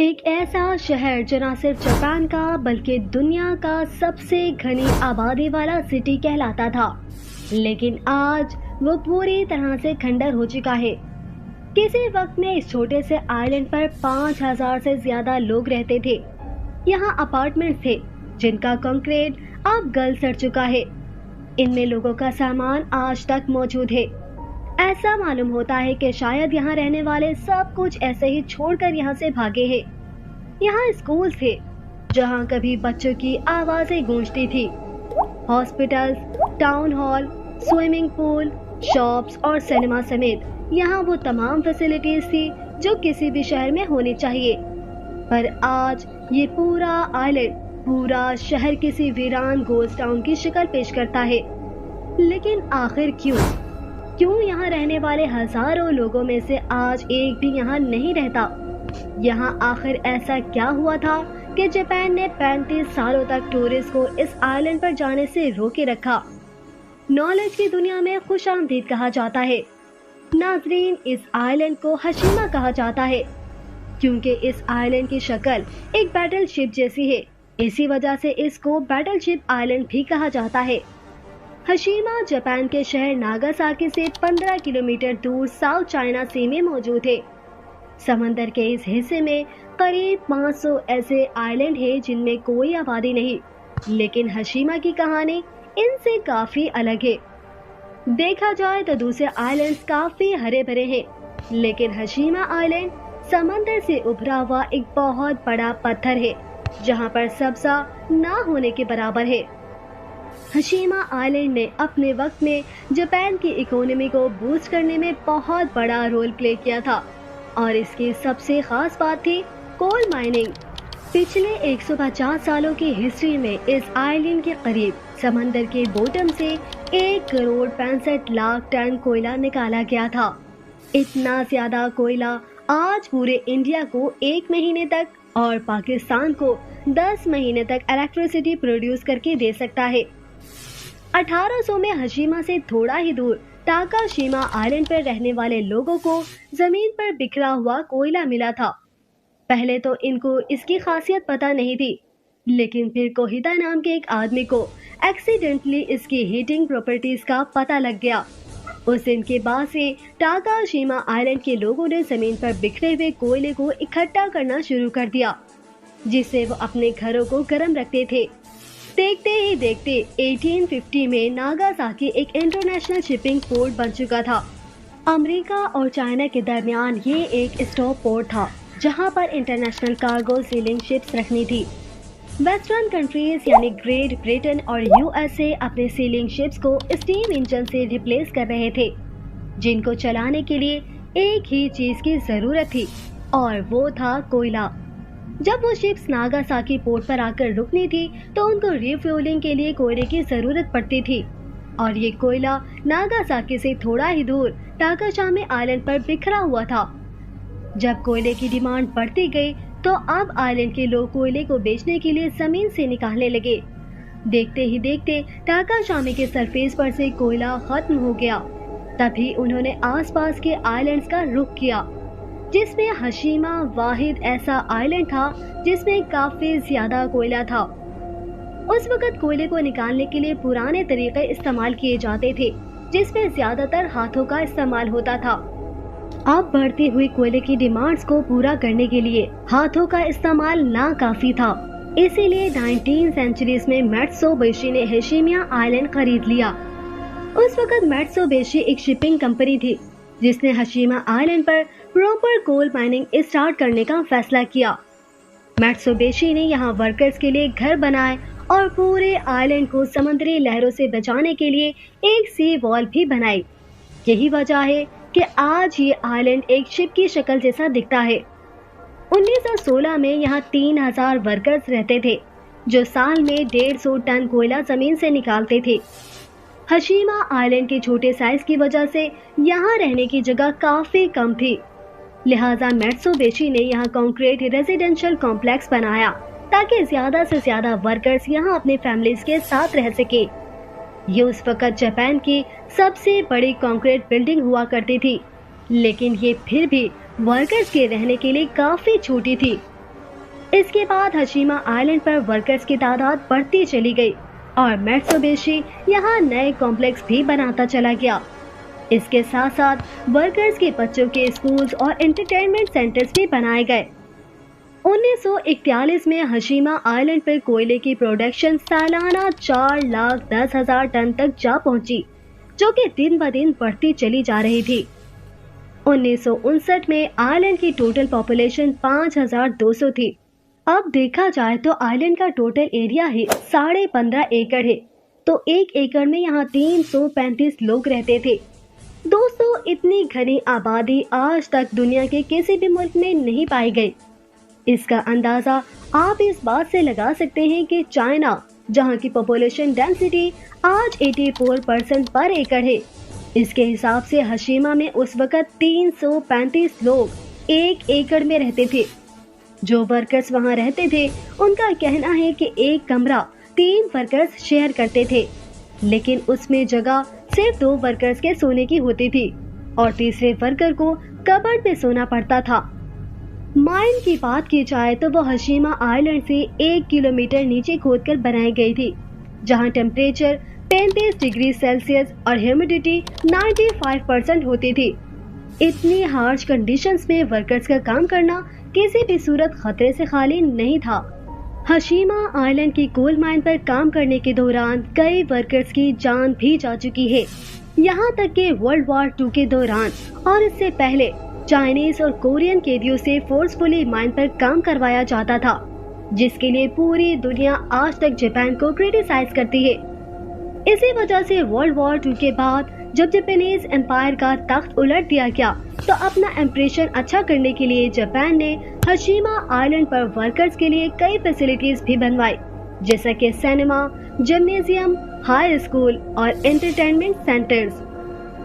एक ऐसा शहर जो न सिर्फ जापान का बल्कि दुनिया का सबसे घनी आबादी वाला सिटी कहलाता था, लेकिन आज वो पूरी तरह से खंडर हो चुका है। किसी वक्त में इस छोटे से आइलैंड पर 5,000 से ज्यादा लोग रहते थे। यहाँ अपार्टमेंट थे जिनका कंक्रीट अब गल सड़ चुका है। इनमें लोगों का सामान आज तक मौजूद है। ऐसा मालूम होता है कि शायद यहाँ रहने वाले सब कुछ ऐसे ही छोड़कर यहाँ से भागे हैं। यहाँ स्कूल थे जहाँ कभी बच्चों की आवाजें गूंजती थी। Hospitals, town hall, swimming pool, shops और सिनेमा समेत यहाँ वो तमाम फैसिलिटीज थी जो किसी भी शहर में होनी चाहिए। पर आज ये पूरा आइलैंड, पूरा शहर किसी वीरान गोस्ट टाउन की शक्ल पेश करता है। लेकिन आखिर क्यों यहाँ रहने वाले हजारों लोगों में से आज एक भी यहाँ नहीं रहता? यहाँ आखिर ऐसा क्या हुआ था कि जापान ने 35 सालों तक टूरिस्ट को इस आइलैंड पर जाने से रोके रखा? नॉलेज की दुनिया में खुशामदीद कहा जाता है। नाजरीन, इस आइलैंड को हशीमा कहा जाता है क्योंकि इस आइलैंड की शक्ल एक बैटलशिप जैसी है। इसी वजह से इसको बैटलशिप आइलैंड भी कहा जाता है। हशीमा जापान के शहर नागासाकी से 15 किलोमीटर दूर साउथ चाइना सी में मौजूद है। समंदर के इस हिस्से में करीब 500 ऐसे आइलैंड हैं जिनमें कोई आबादी नहीं, लेकिन हशीमा की कहानी इनसे काफी अलग है। देखा जाए तो दूसरे आइलैंड्स काफी हरे भरे हैं, लेकिन हशीमा आइलैंड समंदर से उभरा हुआ एक बहुत बड़ा पत्थर है जहां पर सब्जा ना होने के बराबर है। हशीमा आइलैंड ने अपने वक्त में जापान की इकोनॉमी को बूस्ट करने में बहुत बड़ा रोल प्ले किया था और इसकी सबसे खास बात थी कोल माइनिंग। पिछले 150 सालों की हिस्ट्री में इस आइलैंड के करीब समंदर के बॉटम से 1 करोड़ 65 लाख टन कोयला निकाला गया था। इतना ज्यादा कोयला आज पूरे इंडिया को 1 महीने तक और पाकिस्तान को 10 महीने तक इलेक्ट्रिसिटी प्रोड्यूस करके दे सकता है। 1800 में हशीमा से थोड़ा ही दूर टाकाशीमा आइलैंड पर रहने वाले लोगों को जमीन पर बिखरा हुआ कोयला मिला था। पहले तो इनको इसकी खासियत पता नहीं थी, लेकिन फिर कोहिता नाम के एक आदमी को एक्सीडेंटली इसकी हीटिंग प्रॉपर्टीज का पता लग गया। उस दिन के बाद से टाकाशीमा आइलैंड के लोगों ने जमीन पर बिखरे हुए कोयले को इकट्ठा करना शुरू कर दिया, जिससे वो अपने घरों को गर्म रखते थे। देखते ही देखते 1850 में नागासाकी एक इंटरनेशनल शिपिंग पोर्ट बन चुका था। अमेरिका और चाइना के दरमियान ये एक स्टॉप पोर्ट था जहां पर इंटरनेशनल कार्गो सीलिंग शिप्स रखनी थी। वेस्टर्न कंट्रीज यानी ग्रेट ब्रिटेन और यूएसए अपने सीलिंग शिप्स को स्टीम इंजन से रिप्लेस कर रहे थे, जिनको चलाने के लिए एक ही चीज की जरूरत थी और वो था कोयला। जब वो शिप्स नागासाकी पोर्ट पर आकर रुकनी थी तो उनको रिफ्यूलिंग के लिए कोयले की जरूरत पड़ती थी और ये कोयला नागासाकी से थोड़ा ही दूर टाकाशामी आइलैंड पर बिखरा हुआ था। जब कोयले की डिमांड बढ़ती गई तो अब आइलैंड के लोग कोयले को बेचने के लिए जमीन से निकालने लगे। देखते ही देखते टाकाशामी के सरफेस पर से कोयला खत्म हो गया। तभी उन्होंने आसपास के आइलैंड्स का रुख किया, जिसमें हशीमा वाहिद ऐसा आइलैंड था जिसमें काफी ज्यादा कोयला था। उस वक्त कोयले को निकालने के लिए पुराने तरीके इस्तेमाल किए जाते थे, जिसमें ज्यादातर हाथों का इस्तेमाल होता था। अब बढ़ती हुई कोयले की डिमांड्स को पूरा करने के लिए हाथों का इस्तेमाल ना काफी था। इसीलिए 19 सेंचुरीज में मैत्सुबिशी ने हशीमा आइलैंड खरीद लिया। उस वक्त मैत्सुबिशी एक शिपिंग कंपनी थी जिसने हशीमा आइलैंड पर प्रॉपर कोल माइनिंग स्टार्ट करने का फैसला किया। मैत्सुबिशी ने यहाँ वर्कर्स के लिए घर बनाए और पूरे आइलैंड को समुद्री लहरों से बचाने के लिए एक सी वॉल भी बनाई। यही वजह है कि आज ये आइलैंड एक शिप की शक्ल जैसा दिखता है। 1916 में यहाँ 3000 वर्कर्स रहते थे जो साल में 150 टन कोयला जमीन से निकालते थे। हशीमा आइलैंड के छोटे साइज की वजह से यहाँ रहने की जगह काफी कम थी, लिहाजा मैत्सुबिशी ने यहाँ कंक्रीट रेजिडेंशियल कॉम्प्लेक्स बनाया ताकि ज्यादा से ज्यादा वर्कर्स यहाँ अपने फैमिलीज के साथ रह सके। ये उस वक्त जापान की सबसे बड़ी कंक्रीट बिल्डिंग हुआ करती थी, लेकिन ये फिर भी वर्कर्स के रहने के लिए काफी छोटी थी। इसके बाद हशीमा आइलैंड पर वर्कर्स की तादाद बढ़ती चली गई और मित्सुबिशी यहाँ नए कॉम्प्लेक्स भी बनाता चला गया। इसके साथ साथ वर्कर्स के बच्चों के स्कूल्स और एंटरटेनमेंट सेंटर्स भी बनाए गए। 1941 में हशीमा आइलैंड पर कोयले की प्रोडक्शन सालाना 4,10,000 टन तक जा पहुंची, जो कि दिन ब दिन बढ़ती चली जा रही थी। 1959 में आइलैंड की टोटल पॉपुलेशन 5,200 थी। अब देखा जाए तो आइलैंड का टोटल एरिया ही 15.5 एकड़ है, तो 1 एकड़ में यहाँ 335 लोग रहते थे। दोस्तों, इतनी घनी आबादी आज तक दुनिया के किसी भी मुल्क में नहीं पाई गई। इसका अंदाजा आप इस बात से लगा सकते हैं कि चाइना, जहां की पॉपुलेशन डेंसिटी आज 84% पर एकड़ है, इसके हिसाब से हशीमा में उस वक्त 335 लोग 1 एकड़ में रहते थे। जो वर्कर्स वहां रहते थे, उनका कहना है कि एक कमरा 3 वर्कर्स शेयर करते थे, लेकिन उसमें जगह सिर्फ 2 वर्कर्स के सोने की होती थी और तीसरे वर्कर को कबर्ड में सोना पड़ता था। माइन की बात की जाए तो वो हशीमा आइलैंड से 1 किलोमीटर नीचे खोदकर बनाई गई थी, जहां टेम्परेचर 33 डिग्री सेल्सियस और ह्यूमिडिटी 95% होती थी। इतनी हार्श कंडीशंस में वर्कर्स का काम करना किसी भी सूरत खतरे से खाली नहीं था। हशीमा आइलैंड की कोल माइन पर काम करने के दौरान कई वर्कर्स की जान भी जा चुकी है। यहाँ तक कि वर्ल्ड वॉर 2 के दौरान और इससे पहले चाइनीज और कोरियन कैदियों से फोर्सफुली माइन पर काम करवाया जाता था, जिसके लिए पूरी दुनिया आज तक जापान को क्रिटिसाइज करती है। इसी वजह से वर्ल्ड वॉर 2 के बाद जब जापानीज एम्पायर का तख्त उलट दिया गया, तो अपना इम्प्रेशन अच्छा करने के लिए जापान ने हशीमा आइलैंड पर वर्कर्स के लिए कई फैसिलिटीज भी बनवाई, जैसा कि सिनेमा, जिम्नेजियम, हाई स्कूल और एंटरटेनमेंट सेंटर्स।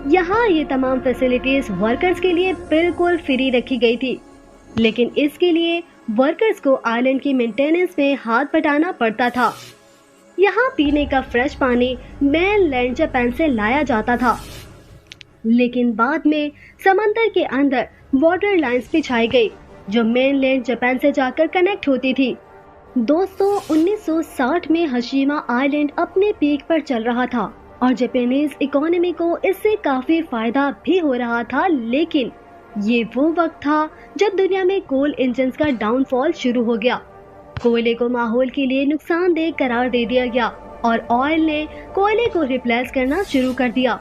यहाँ ये तमाम फैसिलिटीज वर्कर्स के लिए बिल्कुल फ्री रखी गई थी, लेकिन इसके लिए वर्कर्स को आइलैंड की मेंटेनेंस में हाथ बटाना पड़ता था। यहाँ पीने का फ्रेश पानी मेनलैंड जापान से लाया जाता था, लेकिन बाद में समंदर के अंदर वाटर लाइंस बिछाई गई, जो मेनलैंड जापान से जाकर कनेक्ट होती थी। दोस्तों, 1960 में हशीमा आइलैंड अपने पीक पर चल रहा था और जापानीज इकोनॉमी को इससे काफी फायदा भी हो रहा था, लेकिन ये वो वक्त था जब दुनिया में कोल इंजन्स का डाउनफॉल शुरू हो गया। कोयले को माहौल के लिए नुकसानदेह करार दे दिया गया और ऑयल ने कोयले को रिप्लेस करना शुरू कर दिया।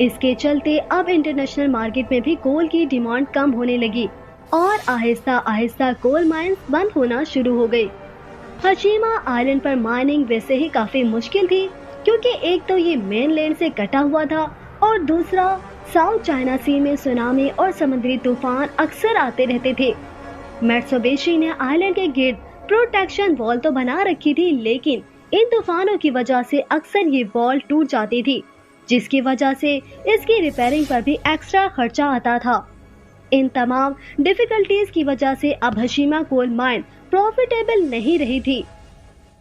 इसके चलते अब इंटरनेशनल मार्केट में भी कोल की डिमांड कम होने लगी और आहिस्ता आहिस्ता कोल माइंस बंद होना शुरू हो गई। हशीमा आइलैंड पर माइनिंग वैसे ही काफी मुश्किल थी, क्योंकि एक तो ये मेनलैंड से कटा हुआ था और दूसरा साउथ चाइना सी में सुनामी और समुद्री तूफान अक्सर आते रहते थे। मित्सुबिशी ने आइलैंड के गिर्द प्रोटेक्शन वॉल तो बना रखी थी, लेकिन इन तूफानों की वजह से अक्सर ये वॉल टूट जाती थी, जिसकी वजह से इसकी रिपेयरिंग पर भी एक्स्ट्रा खर्चा आता था। इन तमाम डिफिकल्टीज की वजह से अब हशीमा कोल माइन प्रॉफिटेबल नहीं रही थी।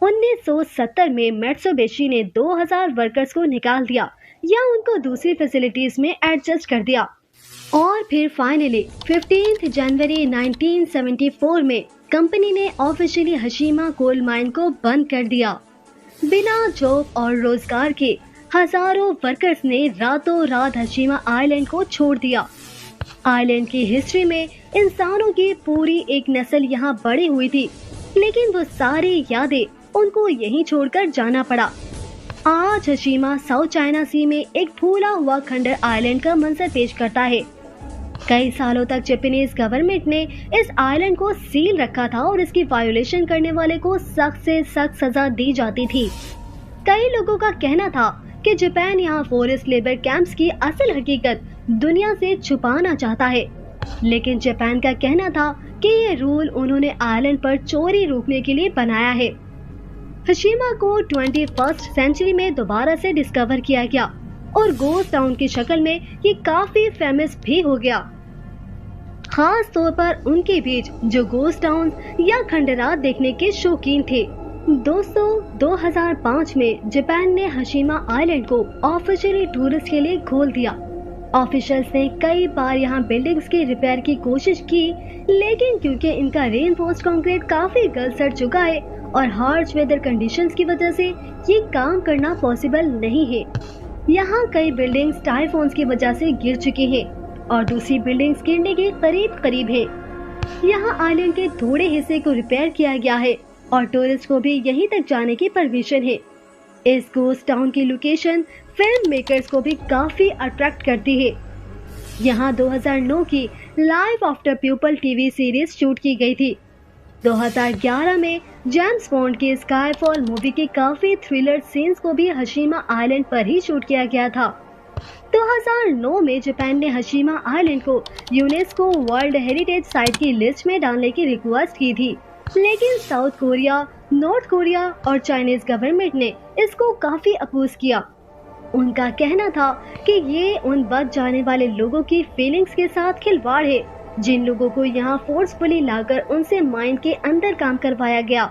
1970 में मित्सुबिशी ने 2000 वर्कर्स को निकाल दिया या उनको दूसरी फैसिलिटीज में एडजस्ट कर दिया और फिर फाइनली 15 जनवरी 1974 में कंपनी ने ऑफिशियली हशीमा कोल माइन को बंद कर दिया। बिना जॉब और रोजगार के हजारों वर्कर्स ने रातों रात हशीमा आइलैंड को छोड़ दिया। आइलैंड की हिस्ट्री में इंसानों की पूरी एक नस्ल यहाँ बड़ी हुई थी, लेकिन वो सारी यादें उनको यहीं छोड़कर जाना पड़ा। आज हशीमा साउथ चाइना सी में एक फूला हुआ खंडर आइलैंड का मंजर पेश करता है। कई सालों तक जापानीज गवर्नमेंट ने इस आइलैंड को सील रखा था और इसकी वायोलेशन करने वाले को सख्त से सख्त सजा दी जाती थी। कई लोगों का कहना था कि जापान यहाँ फॉरेस्ट लेबर कैंप्स की असल हकीकत दुनिया से छुपाना चाहता है, लेकिन जापान का कहना था कि ये रूल उन्होंने आइलैंड पर चोरी रोकने के लिए बनाया है। हशीमा को 21st सेंचुरी में दोबारा से डिस्कवर किया गया और गोस्ट टाउन की शक्ल में ये काफी फेमस भी हो गया, खास तौर पर उनके बीच जो गोस्ट टाउन या खंडरात देखने के शौकीन थे। दोस्तों, 2005 में जापान ने हशीमा आइलैंड को ऑफिशियली टूरिस्ट के लिए खोल दिया ऑफिशियल्स ने कई बार यहाँ बिल्डिंग्स की रिपेयर की कोशिश की, लेकिन क्योंकि इनका रेनफोर्स्ड कंक्रीट काफी गल सड़ चुका है और हार्श वेदर कंडीशंस की वजह से ये काम करना पॉसिबल नहीं है। यहाँ कई बिल्डिंग्स टाइफोन्स की वजह से गिर चुकी हैं और दूसरी बिल्डिंग्स गिरने के करीब करीब है। यहाँ आइलैंड के थोड़े हिस्से को रिपेयर किया गया है और टूरिस्ट को भी यहीं तक जाने की परमिशन है। इस गोस्ट टाउन की लोकेशन फिल्म मेकर्स को भी काफी अट्रैक्ट करती है। यहाँ 2009 की life after people TV series shoot की गई थी। 2011 में जेम्स बॉन्ड की स्काईफॉल मूवी के काफी थ्रिलर सीन्स को भी हशीमा आइलैंड पर ही शूट किया गया था। 2009 में जापान ने हशीमा आइलैंड को यूनेस्को वर्ल्ड हेरिटेज साइट की लिस्ट में डालने की रिक्वेस्ट की थी, लेकिन साउथ कोरिया, नॉर्थ कोरिया और चाइनीज गवर्नमेंट ने इसको काफी अपोज किया। उनका कहना था कि ये उन बच जाने वाले लोगों की फीलिंग्स के साथ खिलवाड़ है, जिन लोगों को यहाँ फोर्सफुली लाकर उनसे माइंड के अंदर काम करवाया गया।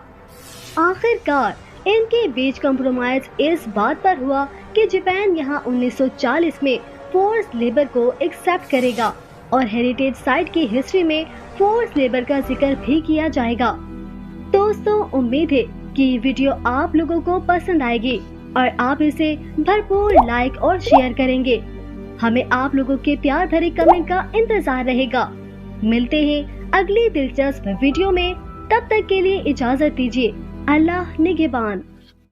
आखिरकार इनके बीच कंप्रोमाइज इस बात पर हुआ कि जापान यहाँ 1940 में फोर्स लेबर को एक्सेप्ट करेगा और हेरिटेज साइट की हिस्ट्री में फोर्स लेबर का जिक्र भी किया जाएगा। दोस्तों, उम्मीद है कि ये वीडियो आप लोगों को पसंद आएगी और आप इसे भरपूर लाइक और शेयर करेंगे। हमें आप लोगों के प्यार भरे कमेंट का इंतजार रहेगा। मिलते हैं अगली दिलचस्प वीडियो में, तब तक के लिए इजाजत दीजिए। अल्लाह निगहबान।